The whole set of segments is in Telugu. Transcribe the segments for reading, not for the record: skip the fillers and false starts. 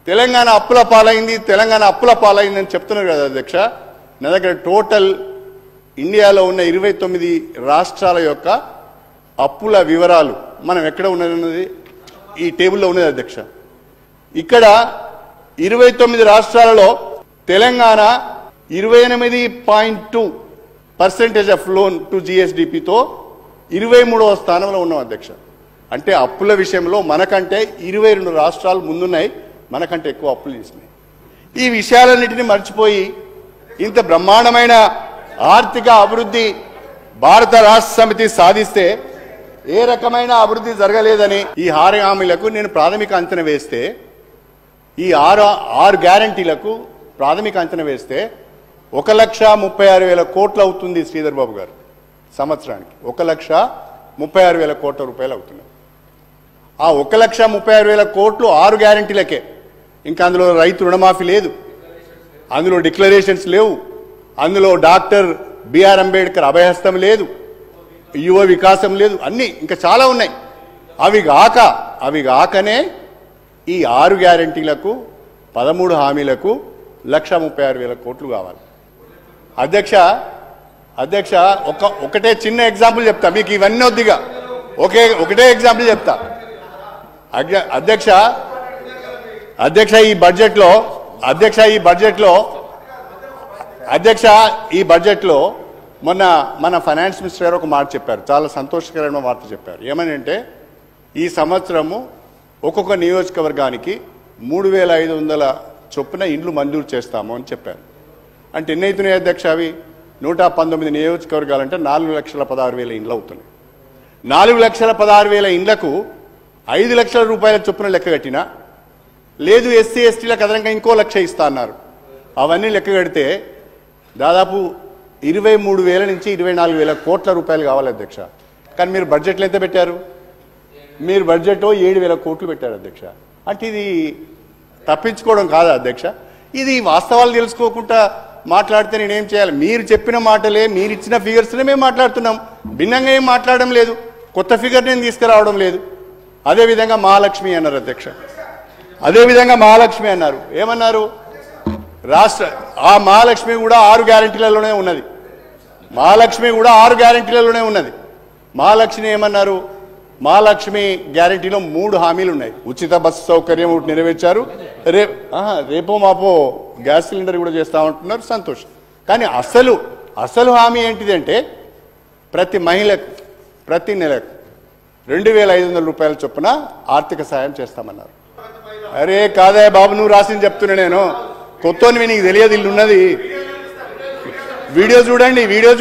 తెలంగాణ అప్పుల పాలైంది, తెలంగాణ అప్పుల పాలైందని చెప్తున్నారు కదా అధ్యక్ష. నా దగ్గర టోటల్ ఇండియాలో ఉన్న 29 రాష్ట్రాల యొక్క అప్పుల వివరాలు మనం ఎక్కడ ఉన్నది ఈ టేబుల్లో ఉన్నది అధ్యక్ష. ఇక్కడ 29 రాష్ట్రాలలో తెలంగాణ 28.2% ఆఫ్ లోన్ టు జిఎస్డిపితో 23వ స్థానంలో ఉన్నాం అధ్యక్ష. అంటే అప్పుల విషయంలో మనకంటే 22 రాష్ట్రాలు ముందున్నాయి, మనకంటే ఎక్కువ అప్పులు చేసినాయి. ఈ విషయాలన్నింటినీ మర్చిపోయి ఇంత బ్రహ్మాండమైన ఆర్థిక అభివృద్ధి భారత రాష్ట్ర సమితి సాధిస్తే ఏ రకమైన అభివృద్ధి జరగలేదని ఈ 6 హామీలకు నేను ప్రాథమిక అంచనా వేస్తే, ఈ 6 గ్యారంటీలకు ప్రాథమిక అంచనా వేస్తే 1,36,000 కోట్లు అవుతుంది శ్రీధర్ బాబు గారు. సంవత్సరానికి 1,36,000 కోట్ల రూపాయలు అవుతున్నాయి. ఆ 1,36,000 కోట్లు 6 గ్యారంటీలకే. ఇంకా అందులో రైతు రుణమాఫీ లేదు, అందులో డిక్లరేషన్స్ లేవు, అందులో డాక్టర్ బిఆర్ అంబేద్కర్ అభయహస్తం లేదు, యువ వికాసం లేదు, అన్నీ ఇంకా చాలా ఉన్నాయి. అవి కాకనే ఈ 6 గ్యారంటీలకు 13 హామీలకు 1,36,000 కోట్లు కావాలి అధ్యక్ష. ఒకటే చిన్న ఎగ్జాంపుల్ చెప్తా మీకు, ఇవన్నీ వద్దిగా ఒకటే ఎగ్జాంపుల్ చెప్తా అధ్యక్ష. ఈ బడ్జెట్లో మొన్న మన ఫైనాన్స్ మినిస్టర్ గారు ఒక మాట చెప్పారు, చాలా సంతోషకరమైన వార్త చెప్పారు. ఏమని అంటే ఈ సంవత్సరము ఒక్కొక్క నియోజకవర్గానికి 3,500 చొప్పున ఇండ్లు మంజూరు చేస్తాము అని చెప్పారు. అంటే ఎన్ని అవుతున్నాయి అధ్యక్ష? అవి 119 నియోజకవర్గాలంటే 4,16,000 ఇండ్లు అవుతున్నాయి. 4,16,000 ఇండ్లకు 5 లక్షల రూపాయల చొప్పున లెక్క కట్టినా లేదు, ఎస్సీ ఎస్టీలకు అదనంగా ఇంకో 1,00,000 ఇస్తా అన్నారు. అవన్నీ లెక్క కడితే దాదాపు 23,000 నుంచి 24,000 కోట్ల రూపాయలు కావాలి అధ్యక్ష. కానీ మీరు బడ్జెట్లో ఎంత పెట్టారు? మీరు బడ్జెట్లో 7,000 కోట్లు పెట్టారు అధ్యక్ష. అంటే ఇది తప్పించుకోవడం కాదా అధ్యక్ష? ఇది వాస్తవాలు తెలుసుకోకుండా మాట్లాడితే నేనేం చేయాలి? మీరు చెప్పిన మాటలే, మీరు ఇచ్చిన ఫిగర్స్నే మేము మాట్లాడుతున్నాం, భిన్నంగా ఏం మాట్లాడడం లేదు, కొత్త ఫిగర్ నేను తీసుకురావడం లేదు. అదేవిధంగా మహాలక్ష్మి అన్నారు అధ్యక్ష, అదేవిధంగా మహాలక్ష్మి అన్నారు. ఏమన్నారు? ఆ మహాలక్ష్మి కూడా 6 గ్యారంటీలలోనే ఉన్నది. మహాలక్ష్మి ఏమన్నారు? మహాలక్ష్మి గ్యారంటీలో 3 హామీలు ఉన్నాయి. ఉచిత బస్సు సౌకర్యం ఒకటి నెరవేర్చారు, రేపో మాపో గ్యాస్ సిలిండర్ కూడా చేస్తామంటున్నారు, సంతోషం. కానీ అసలు హామీ ఏంటిదంటే ప్రతి మహిళకు ప్రతి నెలకు 2,500 రూపాయల చొప్పున ఆర్థిక సాయం చేస్తామన్నారు. అరే కాదా బాబు, నువ్వు రాసింది చెప్తున్నా నేను, కొత్తవి నీకు తెలియదు, ఇల్లు ఉన్నది. వీడియో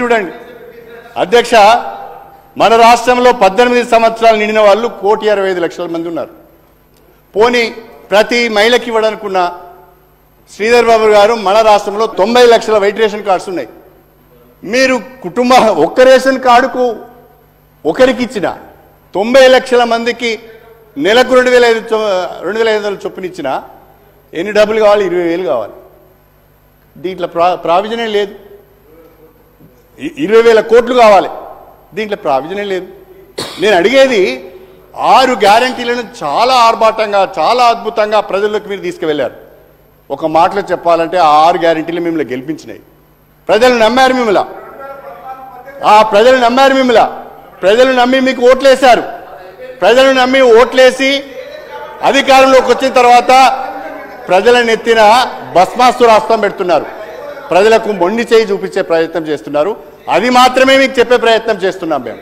చూడండి అధ్యక్ష. మన రాష్ట్రంలో 18 సంవత్సరాలు నిండిన వాళ్ళు 1,65,00,000 మంది ఉన్నారు. పోనీ ప్రతి మహిళకి ఇవ్వడానుకున్న శ్రీధర్ బాబు గారు మన రాష్ట్రంలో 90 లక్షల వైట్ రేషన్ కార్డ్స్ ఉన్నాయి. మీరు ఒక్క రేషన్ కార్డుకు ఒకరికి ఇచ్చిన 90 లక్షల మందికి నెలకు 2,500 చొప్పున ఇచ్చిన ఎన్ని డబ్బులు కావాలి? 20,000 కావాలి. దీంట్లో ప్రావిజనే లేదు. 20,000 కోట్లు కావాలి, దీంట్లో ప్రావిజనే లేదు. నేను అడిగేది 6 గ్యారంటీలను చాలా ఆర్భాటంగా, చాలా అద్భుతంగా ప్రజల్లోకి మీరు తీసుకువెళ్ళారు. ఒక మాటలో చెప్పాలంటే ఆ 6 గ్యారంటీలు మిమ్మల్ని గెలిపించినాయి. ప్రజలు నమ్మారు మిమ్మల్ని, ప్రజలు నమ్మి మీకు ఓట్లేశారు. ప్రజలు నమ్మి ఓట్లేసి అధికారంలోకి వచ్చిన తర్వాత ప్రజలను ఎత్తిన భస్మాసురాస్త్రం పెడుతున్నారు. ప్రజలకు మొండి చేయి చూపించే ప్రయత్నం చేస్తున్నారు. అది మాత్రమే మీకు చెప్పే ప్రయత్నం చేస్తున్నాం మేము.